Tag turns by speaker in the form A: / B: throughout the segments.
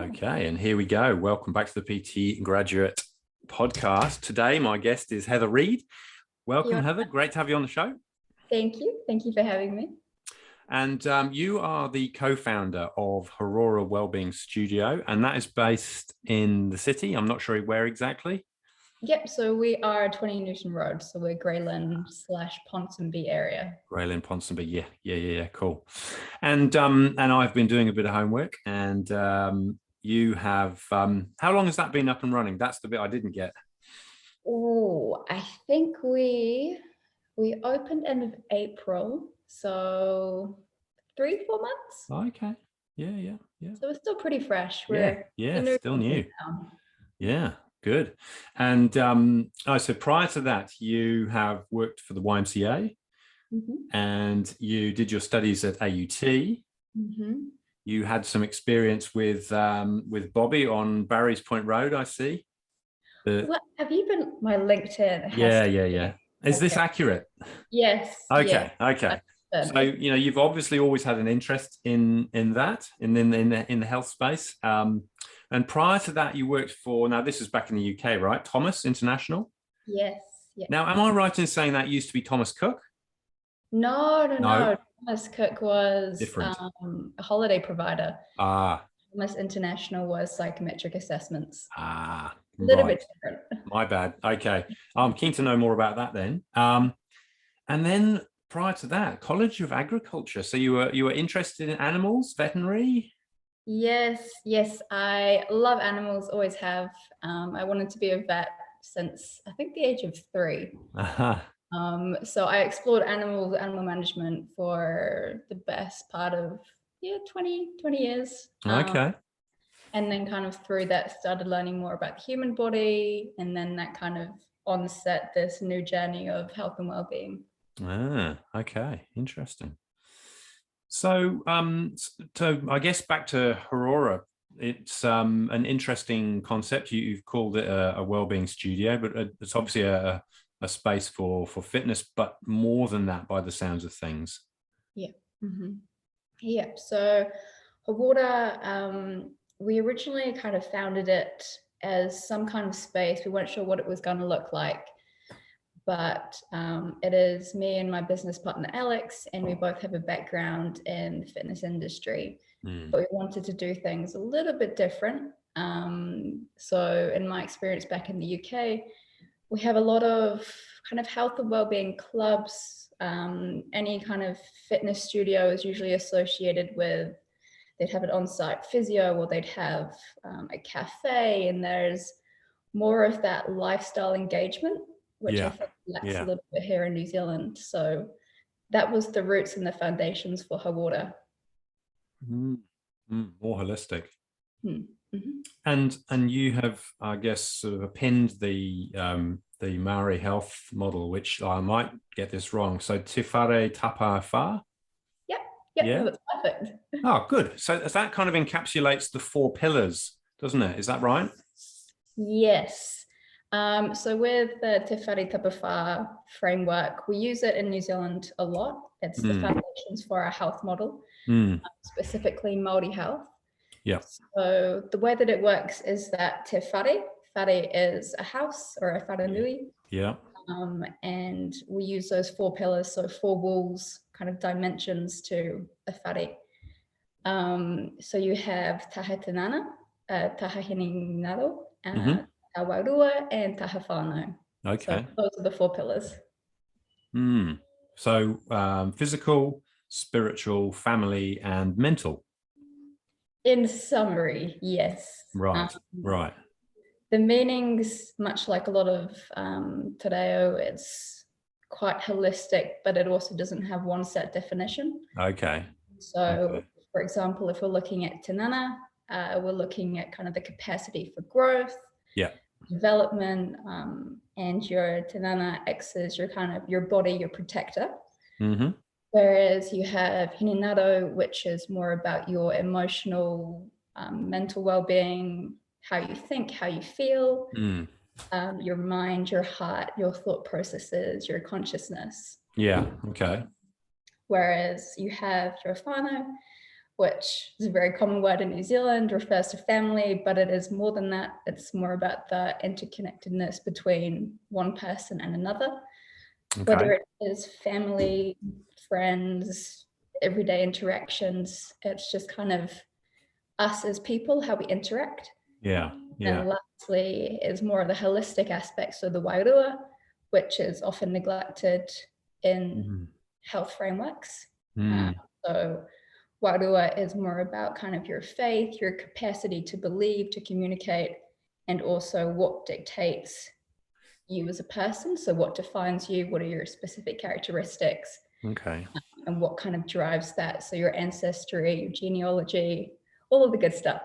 A: Okay, and here we go. Welcome back to the PT Graduate Podcast. Today, my guest is Heather Reed. Welcome, Heather. Great to have you on the show.
B: Thank you. Thank you for having me.
A: And you are the co-founder of Hauroa Wellbeing Studio, and that is based in the city. I'm not sure where exactly.
B: Yep. So we are 20 Newton Road. So we're Greyland/Ponsonby area.
A: Greyland, Ponsonby. Yeah. Cool. And I've been doing a bit of homework, and you have. How long has that been up and running? That's the bit I didn't get.
B: Oh, I think we opened end of April, so 3-4 months.
A: Okay. Yeah.
B: So it's still pretty fresh.
A: Yeah, still new. Yeah, good. And so prior to that, you have worked for the YMCA, and you did your studies at AUT. You had some experience with Bobby on Barry's Point Road, I see.
B: What have you been? My LinkedIn.
A: Yeah. Is this accurate?
B: Yes.
A: Okay. So you've obviously always had an interest in that, in the health space. And prior to that, you worked for, now this is back in the UK, right? Thomas International.
B: Yes.
A: Now, am I right in saying that used to be Thomas Cook?
B: No. Thomas Cook was
A: different.
B: A holiday provider.
A: Thomas
B: International was psychometric assessments.
A: A
B: little bit different.
A: My bad. Okay. I'm keen to know more about that then. And then prior to that, College of Agriculture. So you were interested in animals, veterinary?
B: Yes. I love animals, always have. I wanted to be a vet since I think the age of 3. So I explored animal management for the best part of 20 years.
A: Okay.
B: And then kind of through that started learning more about the human body, and then that kind of onset this new journey of health and well-being.
A: Okay, interesting. So I guess back to Hauroa, it's an interesting concept. You've called it a well-being studio, but it's obviously a space for fitness, but more than that by the sounds of things.
B: Yeah. So Hauroa, we originally kind of founded it as some kind of space. We weren't sure what it was going to look like, but it is me and my business partner Alex, and we both have a background in the fitness industry, but we wanted to do things a little bit different. So in my experience back in the UK, we have a lot of kind of health and well-being clubs. Any kind of fitness studio is usually associated with, they'd have an on-site physio, or they'd have a cafe, and there's more of that lifestyle engagement, which I think lacks a little bit here in New Zealand. So that was the roots and the foundations for Hauroa.
A: More holistic. And you have, I guess, sort of pinned the Maori health model, which I might get this wrong. So Te Whare Tapa Wha?
B: Yeah, that's perfect.
A: Oh, good. So that kind of encapsulates the 4 pillars, doesn't it? Is that right?
B: Yes. So with the Te Whare Tapa Wha framework, we use it in New Zealand a lot. It's the foundations for our health model, specifically Maori health.
A: Yeah.
B: So the way that it works is that Te Whare is a house or a whare nui.
A: Yeah.
B: And we use those 4 pillars, so 4 walls, kind of dimensions to a whare. So you have taha tinana, taha hininaro, taha wairua, and taha whānau.
A: Okay.
B: So those are the 4 pillars.
A: So physical, spiritual, family, and mental.
B: In summary, yes.
A: Right.
B: The meanings, much like a lot of te reo, it's quite holistic, but it also doesn't have one set definition.
A: Okay.
B: So, for example, if we're looking at tinana, we're looking at kind of the capacity for growth, development, and your tinana X is your kind of your body, your protector. Whereas you have hininaro, which is more about your emotional, mental well-being, how you think, how you feel, your mind, your heart, your thought processes, your consciousness.
A: Yeah. Okay.
B: Whereas you have your whānau, which is a very common word in New Zealand, refers to family, but it is more than that. It's more about the interconnectedness between one person and another, whether it is family, friends, everyday interactions. It's just kind of us as people, how we interact.
A: Yeah.
B: And lastly is more of the holistic aspects of the Whare, which is often neglected in health frameworks. So Whare is more about kind of your faith, your capacity to believe, to communicate, and also what dictates you as a person. So what defines you, what are your specific characteristics, and what kind of drives that. So your ancestry, your genealogy, all of the good stuff.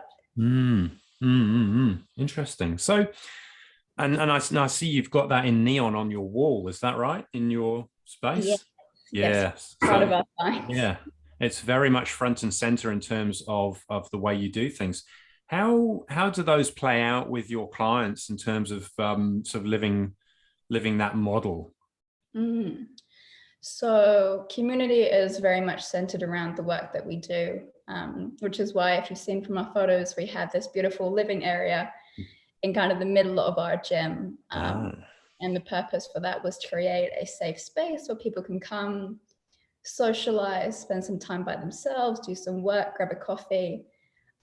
A: Interesting. So, and I see you've got that in neon on your wall. Is that right? In your space? Yes.
B: Part of our science.
A: Yeah. It's very much front and center in terms of the way you do things. How do those play out with your clients in terms of sort of living that model?
B: So community is very much centered around the work that we do, which is why if you've seen from our photos, we have this beautiful living area in kind of the middle of our gym. And the purpose for that was to create a safe space where people can come, socialize, spend some time by themselves, do some work, grab a coffee.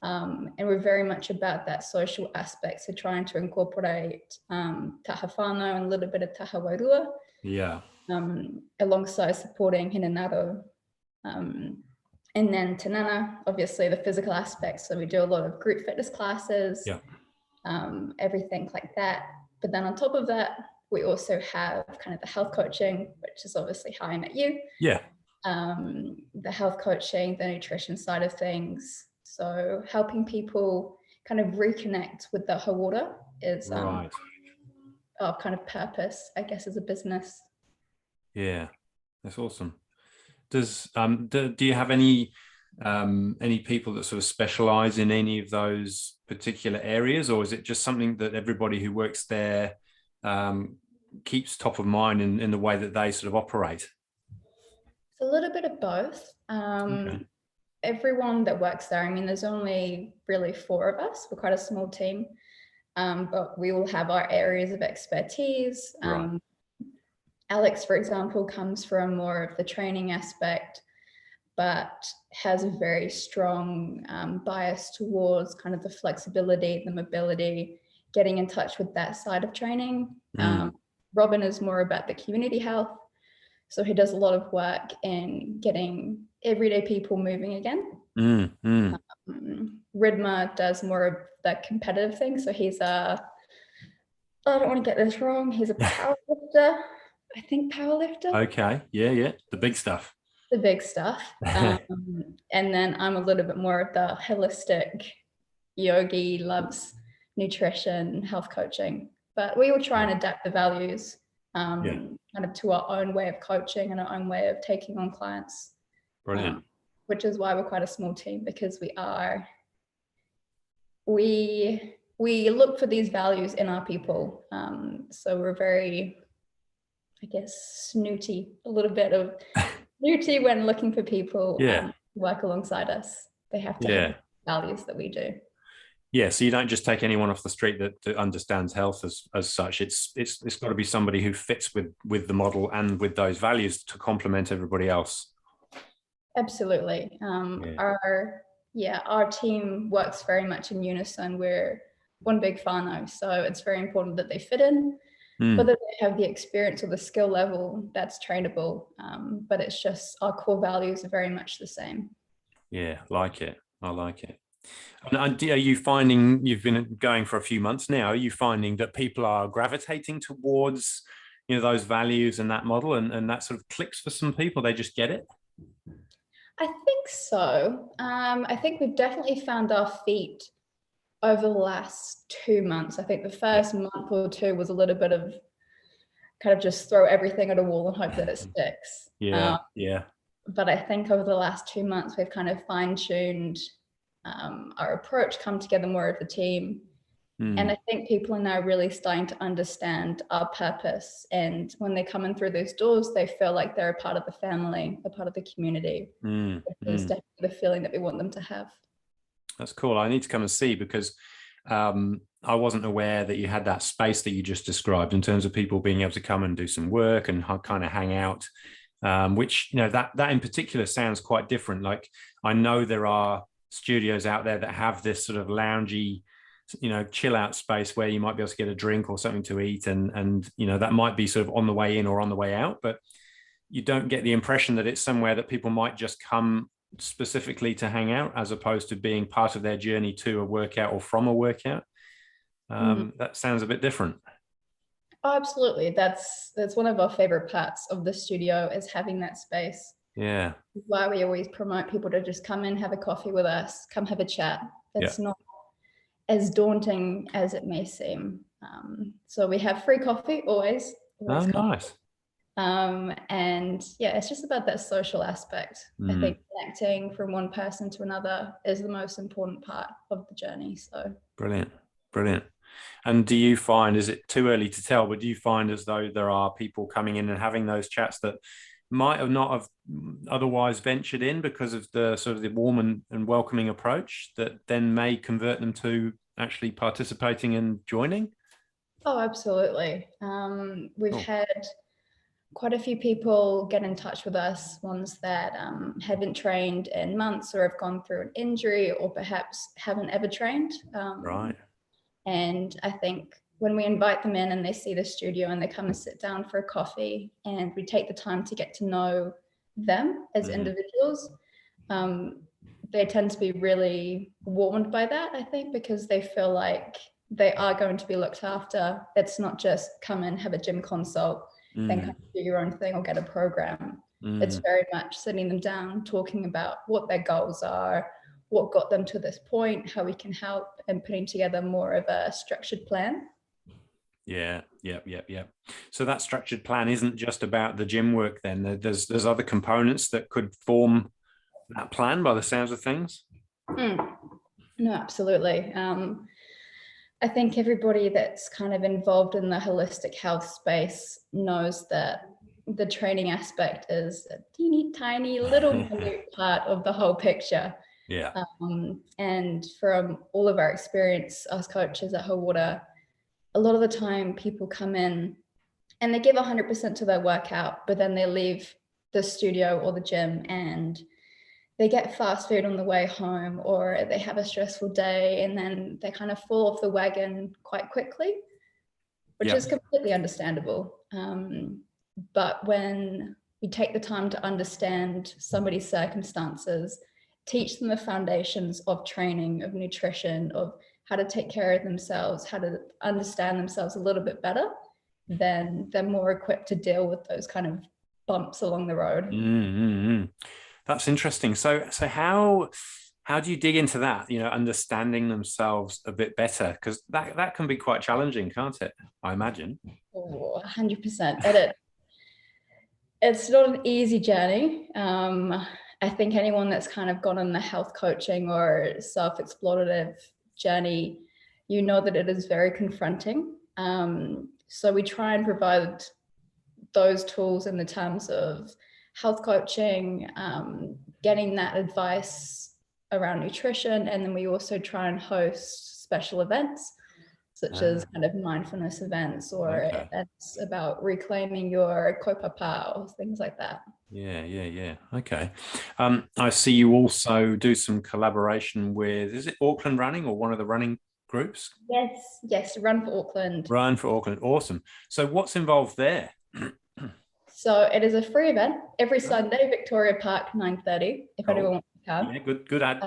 B: And we're very much about that social aspect. So trying to incorporate taha whānau and a little bit of taha wairua. Alongside supporting Hinanaro. And then Tanana, obviously the physical aspects. So we do a lot of group fitness classes, everything like that. But then on top of that, we also have kind of the health coaching, which is obviously how I met you. The health coaching, the nutrition side of things. So helping people kind of reconnect with the Hauroa is our kind of purpose, I guess, as a business.
A: Yeah, that's awesome. Does do you have any people that sort of specialize in any of those particular areas, or is it just something that everybody who works there keeps top of mind in the way that they sort of operate?
B: It's a little bit of both. Everyone that works there, I mean, there's only really 4 of us. We're quite a small team, but we all have our areas of expertise. Alex, for example, comes from more of the training aspect, but has a very strong bias towards kind of the flexibility, the mobility, getting in touch with that side of training. Robin is more about the community health. So he does a lot of work in getting everyday people moving again. Ridma does more of that competitive thing. So he's I don't want to get this wrong, he's a powerlifter. I think powerlifter.
A: Okay, yeah, the big stuff.
B: The big stuff. And then I'm a little bit more of the holistic yogi, loves nutrition, health coaching. But we will try and adapt the values kind of to our own way of coaching and our own way of taking on clients.
A: Brilliant.
B: Which is why we're quite a small team, because we look for these values in our people. So we're very, I guess, snooty, a little bit of snooty when looking for people to work alongside us. They have to have values that we do.
A: Yeah, so you don't just take anyone off the street that understands health as such. It's got to be somebody who fits with the model and with those values to complement everybody else.
B: Absolutely. Our team works very much in unison. We're one big whānau, so it's very important that they fit in. Whether they have the experience or the skill level, that's trainable. But it's just our core values are very much the same. Yeah,
A: I like it. And are you finding, you've been going for a few months now, are you finding that people are gravitating towards, those values and that model, and that sort of clicks for some people? They just get it?
B: I think so. I think we've definitely found our feet over the last 2 months. I think the first month or 2 was a little bit of kind of just throw everything at a wall and hope that it sticks. But I think over the last 2 months, we've kind of fine-tuned our approach, come together more of a team, And I think people are now really starting to understand our purpose. And when they come in through those doors, they feel like they're a part of the family, a part of the community. It's definitely the feeling that we want them to have.
A: That's cool. I need to come and see, because I wasn't aware that you had that space that you just described in terms of people being able to come and do some work and kind of hang out, which, that in particular sounds quite different. Like, I know there are studios out there that have this sort of loungy, chill out space where you might be able to get a drink or something to eat, and that might be sort of on the way in or on the way out, but you don't get the impression that it's somewhere that people might just come specifically to hang out, as opposed to being part of their journey to a workout or from a workout. That sounds a bit different.
B: Oh, absolutely. That's one of our favorite parts of the studio, is having that space.
A: Yeah.
B: Why we always promote people to just come in, have a coffee with us, come have a chat. It's not as daunting as it may seem. So we have free coffee always.
A: Oh, nice.
B: And yeah, it's just about that social aspect. I think connecting from one person to another is the most important part of the journey. So
A: brilliant. And do you find, is it too early to tell, but do you find as though there are people coming in and having those chats that might have not have otherwise ventured in because of the sort of the warm and welcoming approach, that then may convert them to actually participating and joining?
B: Oh, absolutely. We've had quite a few people get in touch with us, ones that haven't trained in months or have gone through an injury or perhaps haven't ever trained.
A: Right.
B: And I think when we invite them in and they see the studio and they come and sit down for a coffee and we take the time to get to know them as individuals, they tend to be really warmed by that, I think, because they feel like they are going to be looked after. It's not just come and have a gym consult, then come do your own thing or get a program. It's very much sitting them down, talking about what their goals are, what got them to this point, how we can help, and putting together more of a structured plan.
A: Yeah. So that structured plan isn't just about the gym work then. There's other components that could form that plan by the sounds of things.
B: No, absolutely. I think everybody that's kind of involved in the holistic health space knows that the training aspect is a teeny tiny little part of the whole picture.
A: Yeah.
B: And from all of our experience, us coaches at Hauroa, a lot of the time people come in and they give 100% to their workout, but then they leave the studio or the gym and they get fast food on the way home, or they have a stressful day and then they kind of fall off the wagon quite quickly, which is completely understandable. But when we take the time to understand somebody's circumstances, teach them the foundations of training, of nutrition, of how to take care of themselves, how to understand themselves a little bit better, then they're more equipped to deal with those kind of bumps along the road.
A: That's interesting. So how do you dig into that? Understanding themselves a bit better, because that can be quite challenging, can't it? I imagine.
B: Oh, 100%. It's not an easy journey. I think anyone that's kind of gone on the health coaching or self-explorative journey, that it is very confronting. So we try and provide those tools in the terms of health coaching, getting that advice around nutrition. And then we also try and host special events, such as kind of mindfulness events or events about reclaiming your kaupapa or things like that.
A: Yeah. Okay. I see you also do some collaboration with, is it Auckland Running or one of the running groups?
B: Yes. Run for Auckland.
A: Run for Auckland. Awesome. So what's involved there?
B: So it is a free event every Sunday, Victoria Park, 9:30, if anyone wants to come.
A: Yeah, good ad.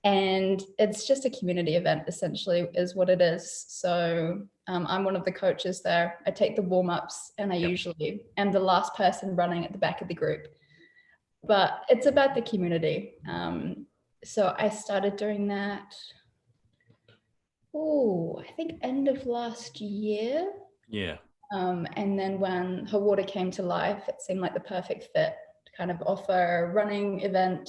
B: And it's just a community event, essentially, is what it is. So I'm one of the coaches there. I take the warm-ups and I usually am the last person running at the back of the group. But it's about the community. So I started doing that, I think end of last year.
A: Yeah.
B: And then when Hauroa came to life, it seemed like the perfect fit to kind of offer a running event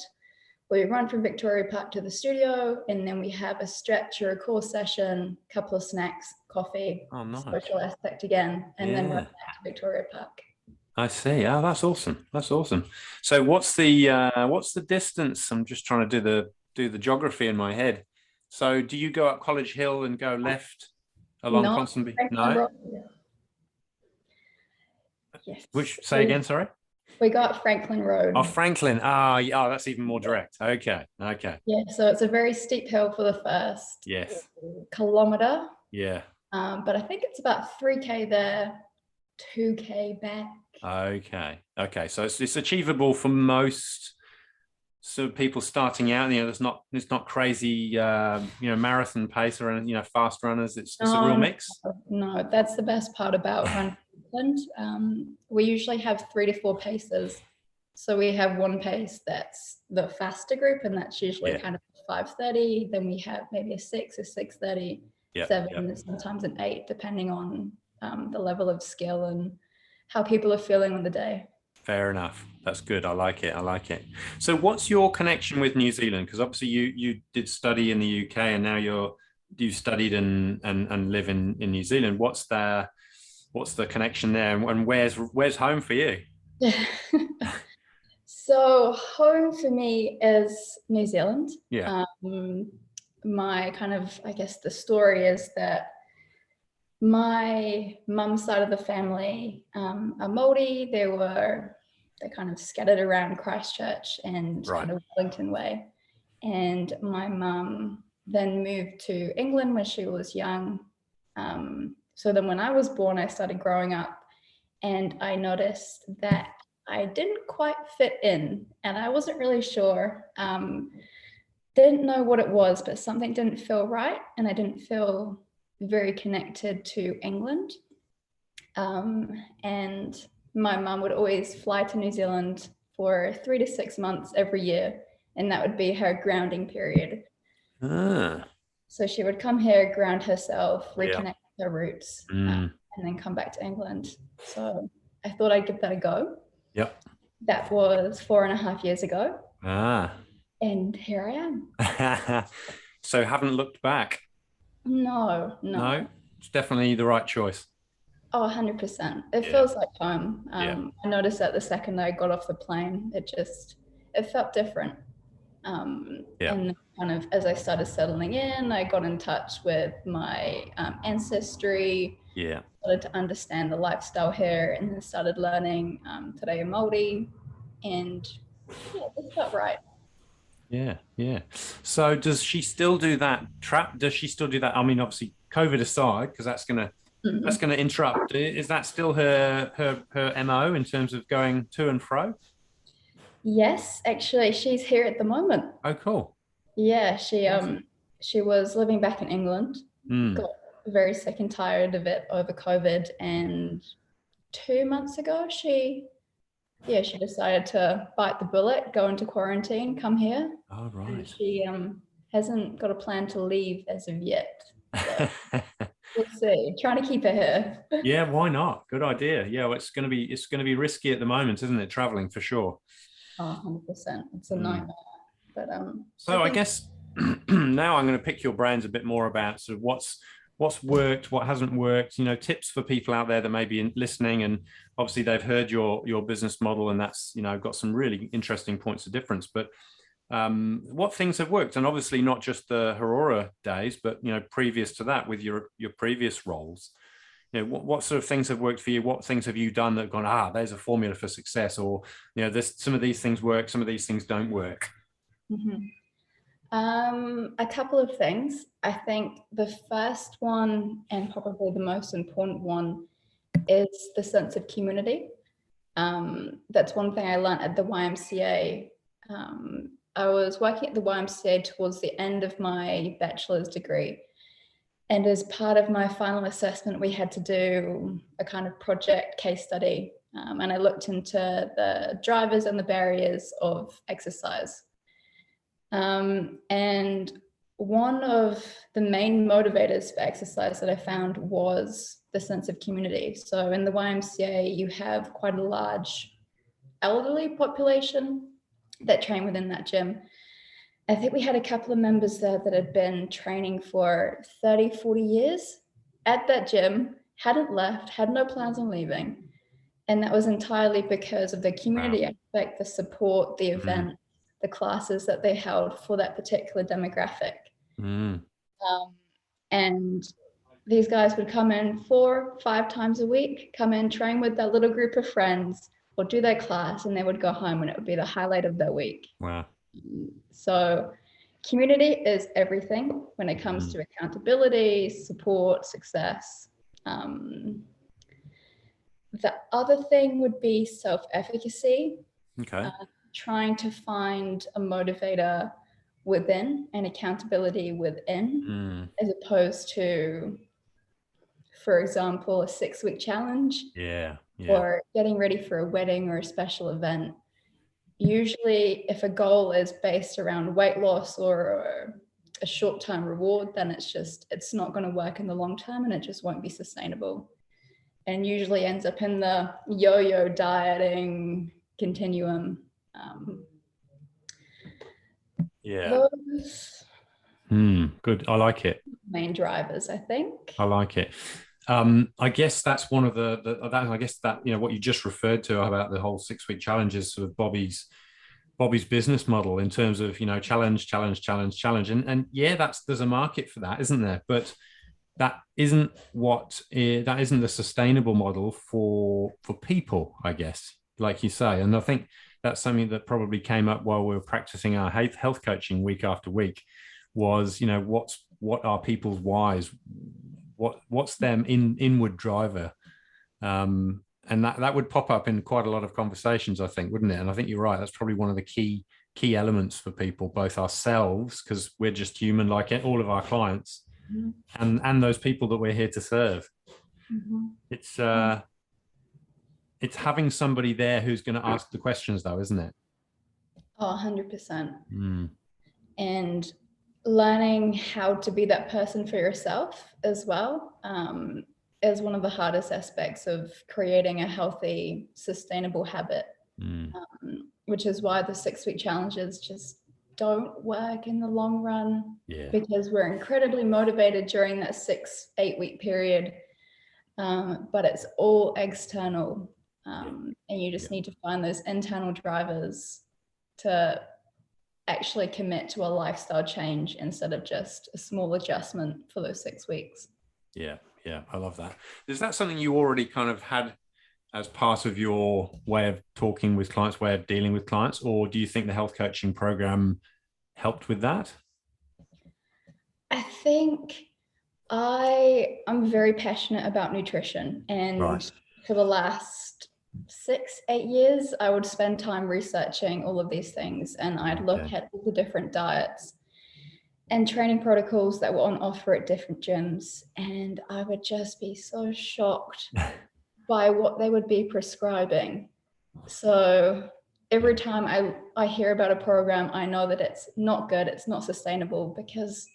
B: we run from Victoria Park to the studio, and then we have a stretch or a core session, a couple of snacks, coffee,
A: nice.
B: social aspect again, and then run back to Victoria Park.
A: I see. Oh, that's awesome. That's awesome. So what's the distance? I'm just trying to do the geography in my head. So do you go up College Hill and go left along Ponsonby? No.
B: Yes.
A: Say again, sorry?
B: We got Franklin Road.
A: Oh, Franklin. Oh, that's even more direct. Okay.
B: Yeah, so it's a very steep hill for the first kilometre.
A: Yeah.
B: But I think it's about 3K there, 2K back.
A: Okay. So it's achievable for most sort of people starting out. It's not crazy, marathon pace or anything, fast runners. It's a real mix.
B: No, that's the best part about running Auckland. We usually have 3 to 4 paces. So we have one pace that's the faster group, and that's usually kind of 5:30. Then we have maybe a 6, a 6:30, 7, and sometimes an 8, depending on the level of skill and how people are feeling on the day.
A: Fair enough. That's good. I like it. So what's your connection with New Zealand? Because obviously you did study in the UK, and now you studied and live in New Zealand. What's the connection there, and where's home for you?
B: So home for me is New Zealand.
A: Yeah.
B: My kind of, I guess the story is that my mum's side of the family are Maori. They're kind of scattered around Christchurch and kind of Wellington way. And my mum then moved to England when she was young. So then when I was born, I started growing up, and I noticed that I didn't quite fit in, and I wasn't really sure. Didn't know what it was, but something didn't feel right, and I didn't feel very connected to England. And my mum would always fly to New Zealand for 3 to 6 months every year, and that would be her grounding period. So she would come here, ground herself, reconnect with her roots, and then come back to England. So I thought I'd give that a go.
A: Yep.
B: That was 4.5 years ago. And here I am.
A: So haven't looked back?
B: No.
A: It's definitely the right choice.
B: Oh, 100%. It feels like home. I noticed that the second I got off the plane, it felt different. And kind of as I started settling in, I got in touch with my ancestry. Started to understand the lifestyle here, and then started learning Te Reo Maori, and it felt right.
A: Yeah. So does she still do that Does she still do that? I mean, obviously COVID aside, because that's gonna interrupt. Is that still her MO in terms of going to and fro?
B: Yes, actually, she's here at the moment.
A: Oh, cool.
B: Yeah, she was living back in England, got very sick and tired of it over COVID, and 2 months ago she decided to bite the bullet, go into quarantine, come here.
A: Oh, right.
B: And she hasn't got a plan to leave as of yet. So we'll see. Trying to keep her here.
A: Yeah, why not? Good idea. Yeah, well, it's going to be risky at the moment, isn't it? Traveling for sure.
B: Oh, 100%. It's a nightmare. But
A: so I guess now I'm going to pick your brains a bit more about sort of what's worked, what hasn't worked, tips for people out there that may be listening, and obviously they've heard your business model, and that's, got some really interesting points of difference, but what things have worked, and obviously not just the Hauroa days, but, previous to that with your previous roles, what sort of things have worked for you? What things have you done that have gone, there's a formula for success, or, some of these things work, some of these things don't work?
B: A couple of things. I think the first one, and probably the most important one, is the sense of community. That's one thing I learned at the YMCA. I was working at the YMCA towards the end of my bachelor's degree, and as part of my final assessment, we had to do a kind of project case study, and I looked into the drivers and the barriers of exercise. And one of the main motivators for exercise that I found was the sense of community. So in the YMCA, you have quite a large elderly population that train within that gym. I think we had a couple of members there that had been training for 30, 40 years at that gym, hadn't left, had no plans on leaving. And that was entirely because of the community aspect, the support, the event, the classes that they held for that particular demographic. And these guys would come in 4, 5 times a week, come in, train with their little group of friends, or do their class, and they would go home, and it would be the highlight of their week.
A: Wow.
B: So community is everything when it comes to accountability, support, success. The other thing would be self-efficacy.
A: Okay.
B: Trying to find a motivator within and accountability within, as opposed to, for example, a 6-week challenge. Or getting ready for a wedding or a special event. Usually, if a goal is based around weight loss or a short-term reward, then it's not going to work in the long term, and it just won't be sustainable. And usually ends up in the yo-yo dieting continuum. Those
A: good. I like it.
B: Main drivers, I think.
A: I like it. I guess that's one of I guess that, you know, what you just referred to about the whole 6-week challenge is sort of Bobby's business model in terms of, you know, challenge. And yeah, there's a market for that, isn't there? But that isn't the sustainable model for people, I guess, like you say. And I think that's something that probably came up while we were practicing our health coaching week after week was, you know, what are people's whys? What's them inward driver? And that would pop up in quite a lot of conversations, I think, wouldn't it? And I think you're right. That's probably one of the key elements for people, both ourselves, because we're just human, like all of our clients, and those people that we're here to serve. It's having somebody there who's going to ask the questions, though, isn't it?
B: Oh, 100%. And learning how to be that person for yourself as well is one of the hardest aspects of creating a healthy, sustainable habit, which is why the 6-week challenges just don't work in the long run, because we're incredibly motivated during that 6-8 week period, but it's all external, and you just need to find those internal drivers to actually commit to a lifestyle change instead of just a small adjustment for those 6 weeks.
A: Yeah, I love that. Is that something you already kind of had as part of your way of talking with clients, way of dealing with clients, or do you think the health coaching program helped with that?
B: I think I'm very passionate about nutrition, and for the last 6-8 years, I would spend time researching all of these things, and I'd look at all the different diets and training protocols that were on offer at different gyms, and I would just be so shocked by what they would be prescribing. So every time I hear about a program, I know that it's not good, it's not sustainable, because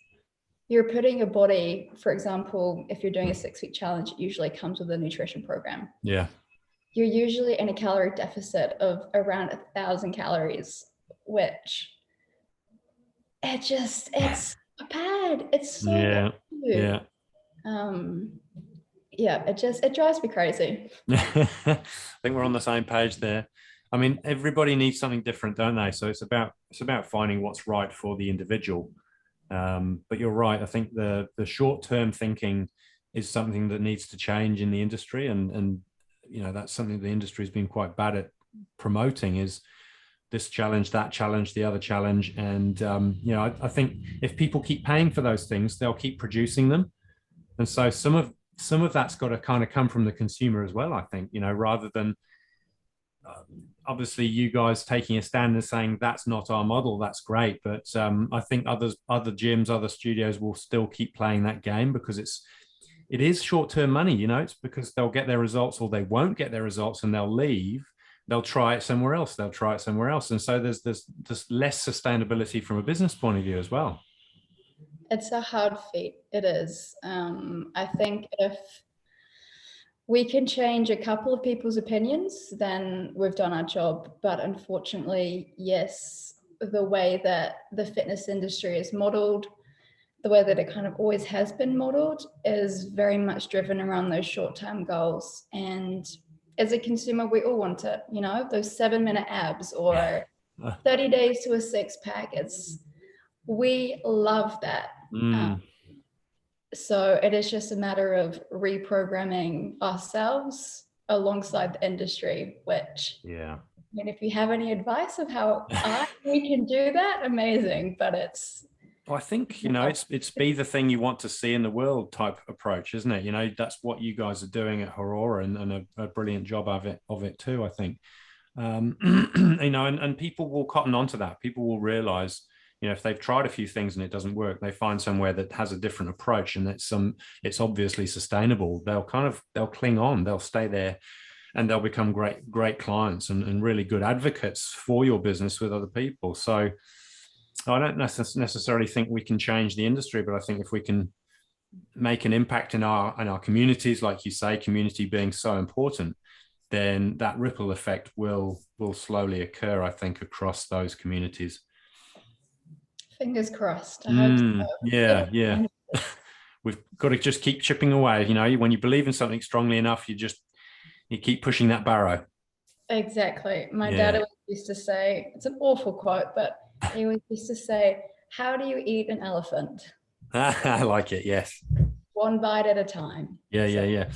B: you're putting your body, for example, if you're doing a 6-week challenge, it usually comes with a nutrition program.
A: You're
B: usually in a calorie deficit of around 1,000 calories, which it's bad. It's so bad. It drives me crazy.
A: I think we're on the same page there. I mean, everybody needs something different, don't they? So it's about finding what's right for the individual. But you're right. I think the short-term thinking is something that needs to change in the industry, and you know, that's something the industry has been quite bad at promoting, is this challenge, that challenge, the other challenge. And you know, I think if people keep paying for those things, they'll keep producing them. And so some of that's got to kind of come from the consumer as well, I think, you know, rather than obviously you guys taking a stand and saying that's not our model. That's great, but I think other gyms, other studios will still keep playing that game, because it is short-term money. You know, it's because they'll get their results or they won't get their results and they'll leave. They'll try it somewhere else. And so there's less sustainability from a business point of view as well.
B: It's a hard feat. It is. I think if we can change a couple of people's opinions, then we've done our job. But unfortunately, yes, the way that the fitness industry is modeled, the way that it kind of always has been modeled, is very much driven around those short-term goals. And as a consumer, we all want it, you know, those 7-minute abs or 30 days to a six-pack. We love that. So it is just a matter of reprogramming ourselves alongside the industry, which,
A: yeah.
B: I mean, if you have any advice of how we can do that, amazing. But
A: I think, you know, it's be the thing you want to see in the world type approach, isn't it? You know, that's what you guys are doing at Hauroa, and a brilliant job of it too, I think. You know, and people will cotton onto that. People will realize, you know, if they've tried a few things and it doesn't work, they find somewhere that has a different approach and it's obviously sustainable. They'll cling on, they'll stay there, and they'll become great clients and really good advocates for your business with other people. So I don't necessarily think we can change the industry, but I think if we can make an impact in our communities, like you say, community being so important, then that ripple effect will slowly occur, I think, across those communities.
B: Fingers crossed. I hope so.
A: Yeah. We've got to just keep chipping away. You know, when you believe in something strongly enough, you keep pushing that barrow.
B: Exactly. My dad always used to say, it's an awful quote, but he always used to say, "How do you eat an elephant?"
A: I like it. Yes.
B: One bite at a time.
A: Yeah.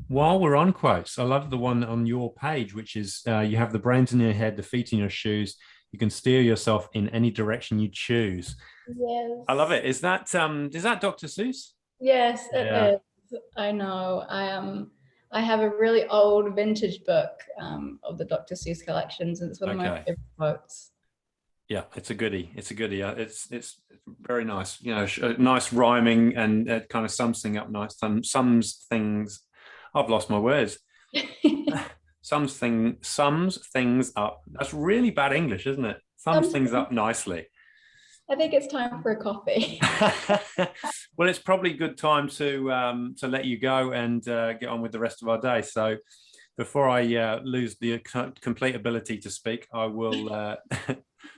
A: While we're on quotes, I love the one on your page, which is you have the brains in your head, the feet in your shoes. You can steer yourself in any direction you choose.
B: Yes.
A: I love it. Is that Dr. Seuss?
B: Yes, it is. I know. I have a really old vintage book of the Dr. Seuss collections, and it's one of my favorite quotes.
A: Yeah, it's a goodie. It's it's very nice. You know, nice rhyming, and it kind of sums things up nice. Sums things. I've lost my words. Sums things up. That's really bad English, isn't it? Sums things up nicely.
B: I think it's time for a coffee.
A: Well, it's probably a good time to let you go and get on with the rest of our day. So before I lose the complete ability to speak, I will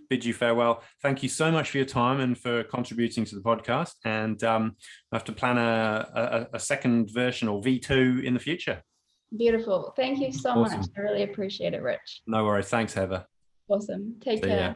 A: bid you farewell. Thank you so much for your time and for contributing to the podcast. And I have to plan a second version, or V2, in the future.
B: Beautiful. Thank you so much. I really appreciate it, Rich.
A: No worries. Thanks, Heather.
B: Awesome. Take care.